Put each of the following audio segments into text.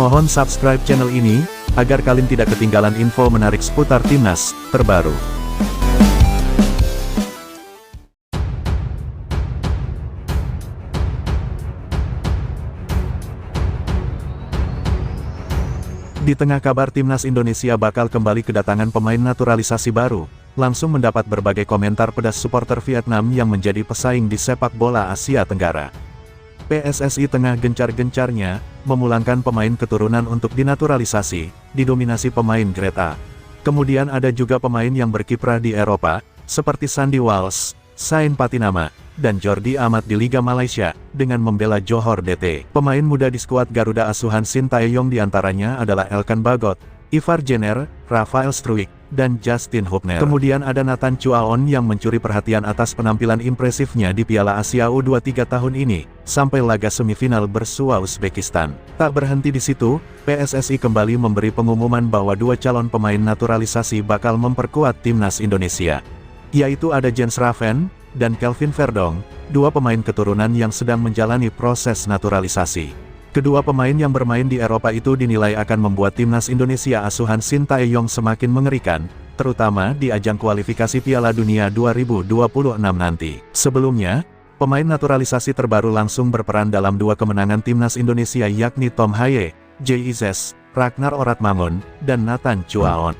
Mohon subscribe channel ini, agar kalian tidak ketinggalan info menarik seputar timnas terbaru. Di tengah kabar timnas Indonesia bakal kembali kedatangan pemain naturalisasi baru, langsung mendapat berbagai komentar pedas supporter Vietnam yang menjadi pesaing di sepak bola Asia Tenggara. PSSI tengah gencar-gencarnya memulangkan pemain keturunan untuk dinaturalisasi, didominasi pemain grade A. Kemudian ada juga pemain yang berkiprah di Eropa, seperti Sandy Walsh, Sain Patinama, dan Jordi Amat di Liga Malaysia, dengan membela Johor DT. Pemain muda di skuad Garuda asuhan Sintayong diantaranya adalah Elkan Bagot, Ivar Jenner, Rafael Struijk, dan Justin Hubner. Kemudian ada Nathan Chuaon yang mencuri perhatian atas penampilan impresifnya di Piala Asia U23 tahun ini, sampai laga semifinal bersua Uzbekistan. Tak berhenti di situ, PSSI kembali memberi pengumuman bahwa dua calon pemain naturalisasi bakal memperkuat timnas Indonesia, yaitu ada Jens Raven dan Kelvin Verdong, dua pemain keturunan yang sedang menjalani proses naturalisasi. Kedua pemain yang bermain di Eropa itu dinilai akan membuat timnas Indonesia asuhan Sintayong semakin mengerikan, terutama di ajang kualifikasi Piala Dunia 2026 nanti. Sebelumnya, pemain naturalisasi terbaru langsung berperan dalam dua kemenangan timnas Indonesia yakni Tom Haye, Jay Izes, Ragnar Oratmangun, dan Nathan Chuaon.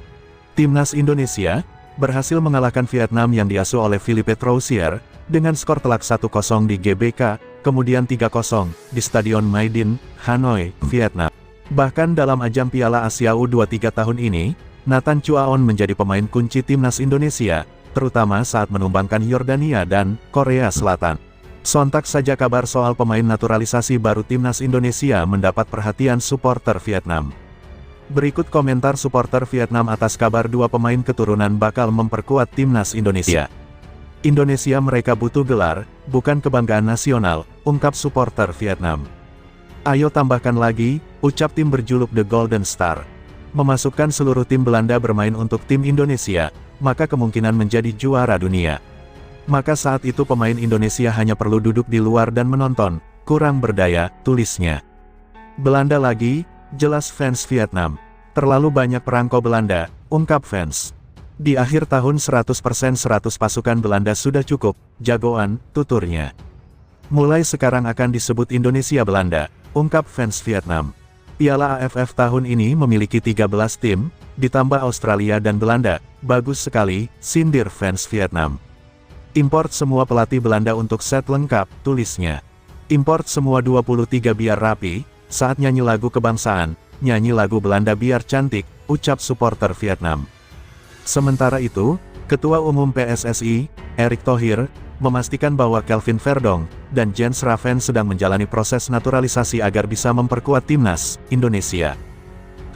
Timnas Indonesia berhasil mengalahkan Vietnam yang diasuh oleh Philippe Troussier, dengan skor telak 1-0 di GBK, kemudian 3-0 di Stadion Mai Dinh, Hanoi, Vietnam. Bahkan dalam ajang Piala Asia U23 tahun ini, Nathan Chuaon menjadi pemain kunci timnas Indonesia, terutama saat menumbangkan Yordania dan Korea Selatan. Sontak saja kabar soal pemain naturalisasi baru timnas Indonesia mendapat perhatian supporter Vietnam. Berikut komentar supporter Vietnam atas kabar dua pemain keturunan bakal memperkuat timnas Indonesia. Indonesia mereka butuh gelar, bukan kebanggaan nasional, ungkap supporter Vietnam. Ayo tambahkan lagi, ucap tim berjuluk The Golden Star. Memasukkan seluruh tim Belanda bermain untuk tim Indonesia, maka kemungkinan menjadi juara dunia. Maka saat itu pemain Indonesia hanya perlu duduk di luar dan menonton, kurang berdaya, tulisnya. Belanda lagi, jelas fans Vietnam. Terlalu banyak perangko Belanda, ungkap fans. Di akhir tahun 100% 100 pasukan Belanda sudah cukup, jagoan, tuturnya. Mulai sekarang akan disebut Indonesia Belanda, ungkap fans Vietnam. Piala AFF tahun ini memiliki 13 tim, ditambah Australia dan Belanda, bagus sekali, sindir fans Vietnam. Import semua pelatih Belanda untuk set lengkap, tulisnya. Import semua 23 biar rapi, saat nyanyi lagu kebangsaan, nyanyi lagu Belanda biar cantik, ucap supporter Vietnam. Sementara itu, Ketua Umum PSSI, Erick Thohir, memastikan bahwa Kelvin Verdong dan Jens Raven sedang menjalani proses naturalisasi agar bisa memperkuat timnas Indonesia.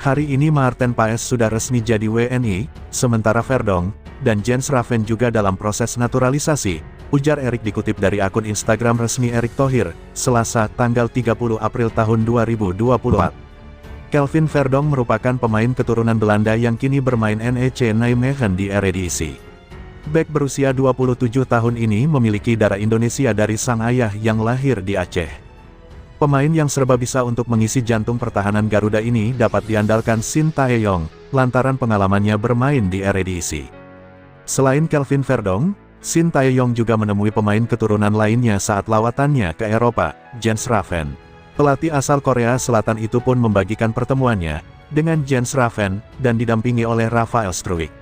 Hari ini Maarten Paes sudah resmi jadi WNI, sementara Verdong dan Jens Raven juga dalam proses naturalisasi, ujar Erick dikutip dari akun Instagram resmi Erick Thohir, Selasa tanggal 30 April tahun 2024. Kelvin Verdong merupakan pemain keturunan Belanda yang kini bermain NEC Nijmegen di Eredivisie. Bek berusia 27 tahun ini memiliki darah Indonesia dari sang ayah yang lahir di Aceh. Pemain yang serba bisa untuk mengisi jantung pertahanan Garuda ini dapat diandalkan Sintayong, lantaran pengalamannya bermain di Eredivisie. Selain Kelvin Verdong, Sintayong juga menemui pemain keturunan lainnya saat lawatannya ke Eropa, Jens Raven. Pelatih asal Korea Selatan itu pun membagikan pertemuannya dengan Jens Raven dan didampingi oleh Rafael Struijk.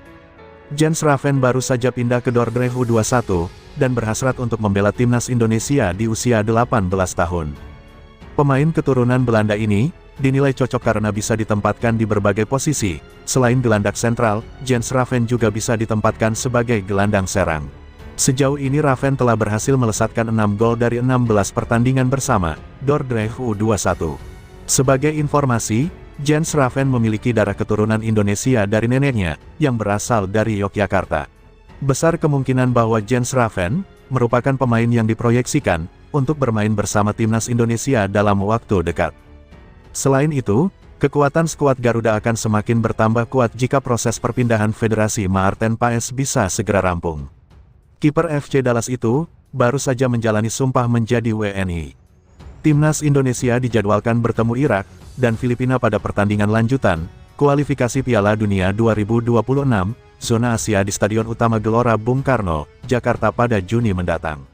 Jens Raven baru saja pindah ke Dordrecht U21 dan berhasrat untuk membela timnas Indonesia di usia 18 tahun. Pemain keturunan Belanda ini dinilai cocok karena bisa ditempatkan di berbagai posisi. Selain gelandang sentral, Jens Raven juga bisa ditempatkan sebagai gelandang serang. Sejauh ini Raven telah berhasil melesatkan 6 gol dari 16 pertandingan bersama Dordrecht U21. Sebagai informasi, Jens Raven memiliki darah keturunan Indonesia dari neneknya, yang berasal dari Yogyakarta. Besar kemungkinan bahwa Jens Raven merupakan pemain yang diproyeksikan untuk bermain bersama timnas Indonesia dalam waktu dekat. Selain itu, kekuatan skuad Garuda akan semakin bertambah kuat jika proses perpindahan Federasi Maarten Paes bisa segera rampung. Kiper FC Dallas itu baru saja menjalani sumpah menjadi WNI. Timnas Indonesia dijadwalkan bertemu Irak dan Filipina pada pertandingan lanjutan kualifikasi Piala Dunia 2026, zona Asia di Stadion Utama Gelora Bung Karno, Jakarta pada Juni mendatang.